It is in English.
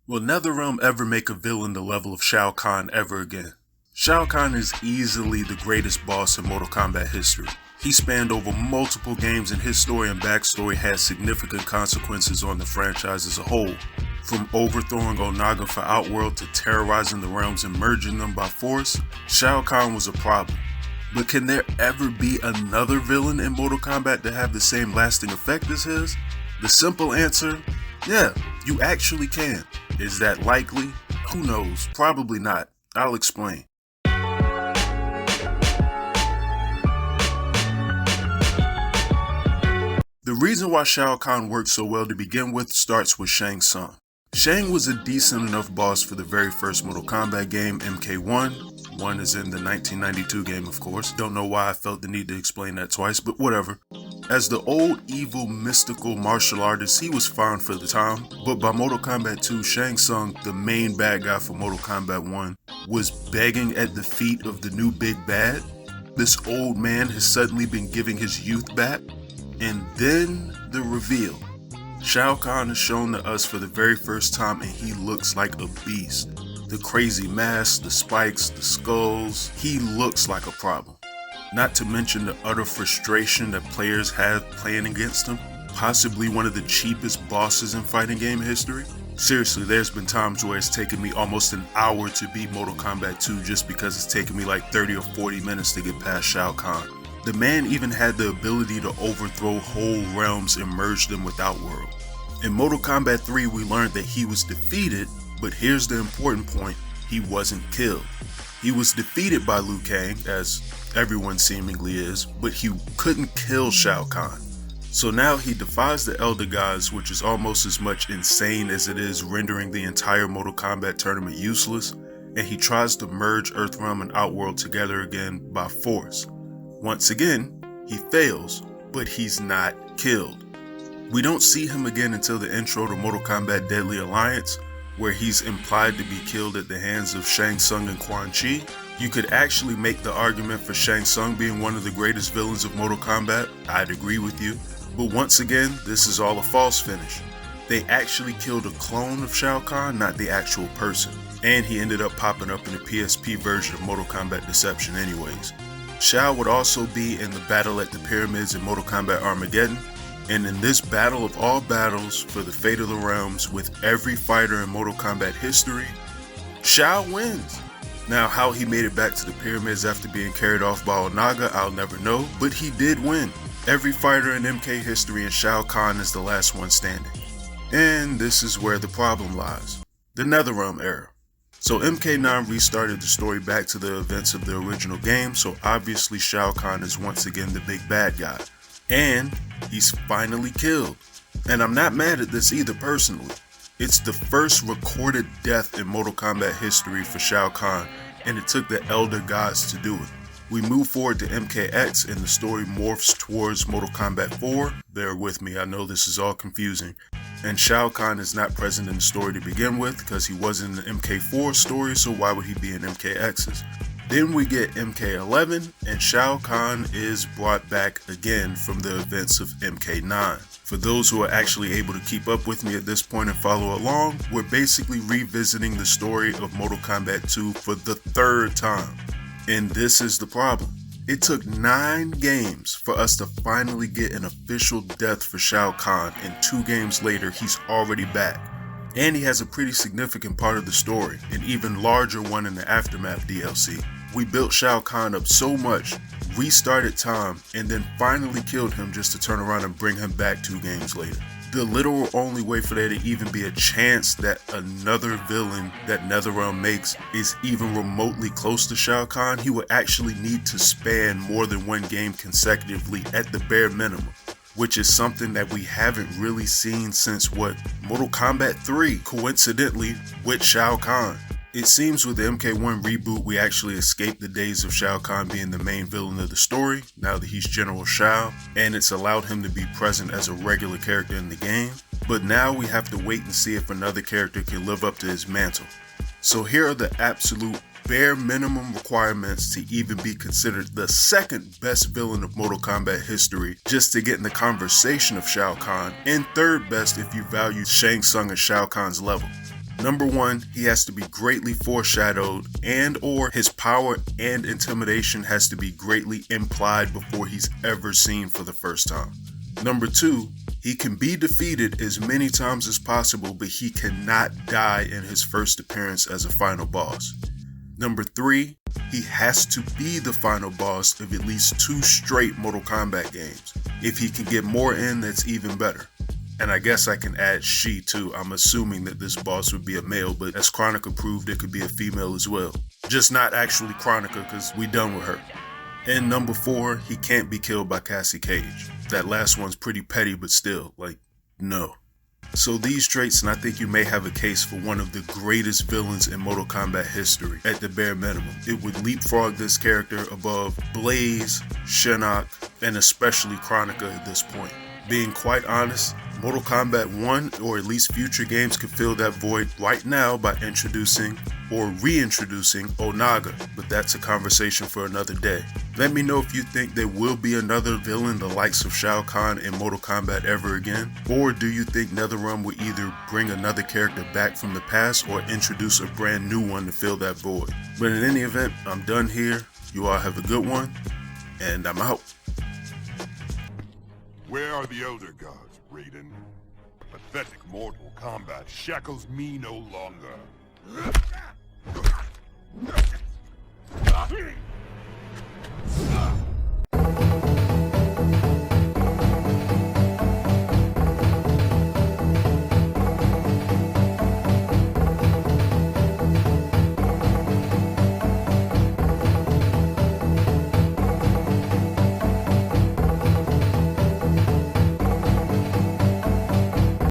Will NetherRealm ever make a villain the level of Shao Kahn ever again? Shao Kahn is easily the greatest boss in Mortal Kombat history. He spanned over multiple games and his story and backstory had significant consequences on the franchise as a whole. From overthrowing Onaga for Outworld to terrorizing the realms and merging them by force, Shao Kahn was a problem. But can there ever be another villain in Mortal Kombat that have the same lasting effect as his? The simple answer, yeah, you actually can. Is that likely? Who knows? Probably not. I'll explain. The reason why Shao Kahn worked so well to begin with starts with Shang Tsung. Shang was a decent enough boss for the very first Mortal Kombat game, MK1. One is in the 1992 game, of course. Don't know why I felt the need to explain that twice, but whatever. As the old, evil, mystical martial artist, he was fine for the time, but by Mortal Kombat 2, Shang Tsung, the main bad guy for Mortal Kombat 1, was begging at the feet of the new big bad. This old man has suddenly been giving his youth back, and then the reveal. Shao Kahn is shown to us for the very first time and he looks like a beast. The crazy mask, the spikes, the skulls, he looks like a problem. Not to mention the utter frustration that players have playing against him, possibly one of the cheapest bosses in fighting game history. Seriously, there's been times where it's taken me almost an hour to beat Mortal Kombat 2 just because it's taken me like 30 or 40 minutes to get past Shao Kahn. The man even had the ability to overthrow whole realms and merge them with Outworld. In Mortal Kombat 3 we learned that he was defeated, but here's the important point, he wasn't killed. He was defeated by Liu Kang, as everyone seemingly is, but he couldn't kill Shao Kahn. So now he defies the Elder Gods, which is almost as much insane as it is rendering the entire Mortal Kombat tournament useless, and he tries to merge Earthrealm and Outworld together again by force. Once again, he fails, but he's not killed. We don't see him again until the intro to Mortal Kombat Deadly Alliance, where he's implied to be killed at the hands of Shang Tsung and Quan Chi. You could actually make the argument for Shang Tsung being one of the greatest villains of Mortal Kombat. I'd agree with you. But once again, this is all a false finish. They actually killed a clone of Shao Kahn, not the actual person. And he ended up popping up in the PSP version of Mortal Kombat Deception anyways. Shao would also be in the battle at the pyramids in Mortal Kombat Armageddon, and in this battle of all battles for the fate of the realms with every fighter in Mortal Kombat history, Shao wins. Now how he made it back to the pyramids after being carried off by Onaga, I'll never know, but he did win. Every fighter in MK history and Shao Kahn is the last one standing. And this is where the problem lies. The NetherRealm era. So MK9 restarted the story back to the events of the original game, so obviously Shao Kahn is once again the big bad guy. And he's finally killed. And I'm not mad at this either personally. It's the first recorded death in Mortal Kombat history for Shao Kahn, and it took the Elder Gods to do it. We move forward to MKX and the story morphs towards Mortal Kombat 4. Bear with me, I know this is all confusing. And Shao Kahn is not present in the story to begin with because he wasn't in the MK4 story, so why would he be in MKX's? Then we get MK11 and Shao Kahn is brought back again from the events of MK9. For those who are actually able to keep up with me at this point and follow along, we're basically revisiting the story of Mortal Kombat 2 for the third time. And this is the problem. It took 9 games for us to finally get an official death for Shao Kahn, and 2 games later he's already back. And he has a pretty significant part of the story, an even larger one in the Aftermath DLC. We built Shao Kahn up so much, restarted time, and then finally killed him just to turn around and bring him back 2 games later. The literal only way for there to even be a chance that another villain that NetherRealm makes is even remotely close to Shao Kahn, he would actually need to span more than 1 game consecutively at the bare minimum, which is something that we haven't really seen since Mortal Kombat 3, coincidentally with Shao Kahn. It seems with the MK1 reboot we actually escaped the days of Shao Kahn being the main villain of the story, now that he's General Shao, and it's allowed him to be present as a regular character in the game, but now we have to wait and see if another character can live up to his mantle. So here are the absolute bare minimum requirements to even be considered the second best villain of Mortal Kombat history just to get in the conversation of Shao Kahn, and third best if you value Shang Tsung and Shao Kahn's level. Number 1, he has to be greatly foreshadowed, and or his power and intimidation has to be greatly implied before he's ever seen for the first time. Number 2, he can be defeated as many times as possible, but he cannot die in his first appearance as a final boss. Number 3, he has to be the final boss of at least 2 straight Mortal Kombat games. If he can get more in, that's even better. And I guess I can add she too. I'm assuming that this boss would be a male, but as Chronica proved, it could be a female as well. Just not actually Chronica, because we done with her. And number 4, he can't be killed by Cassie Cage. That last one's pretty petty, but still, like, no. So these traits, and I think you may have a case for one of the greatest villains in Mortal Kombat history at the bare minimum. It would leapfrog this character above Blaze, Shinnok, and especially Chronica at this point. Being quite honest, Mortal Kombat 1 or at least future games could fill that void right now by introducing or reintroducing Onaga, but that's a conversation for another day. Let me know if you think there will be another villain the likes of Shao Kahn in Mortal Kombat ever again, or do you think NetherRealm will either bring another character back from the past or introduce a brand new one to fill that void. But in any event, I'm done here. You all have a good one, and I'm out. Where are the Elder Gods, Raiden? Pathetic Mortal Kombat shackles me no longer.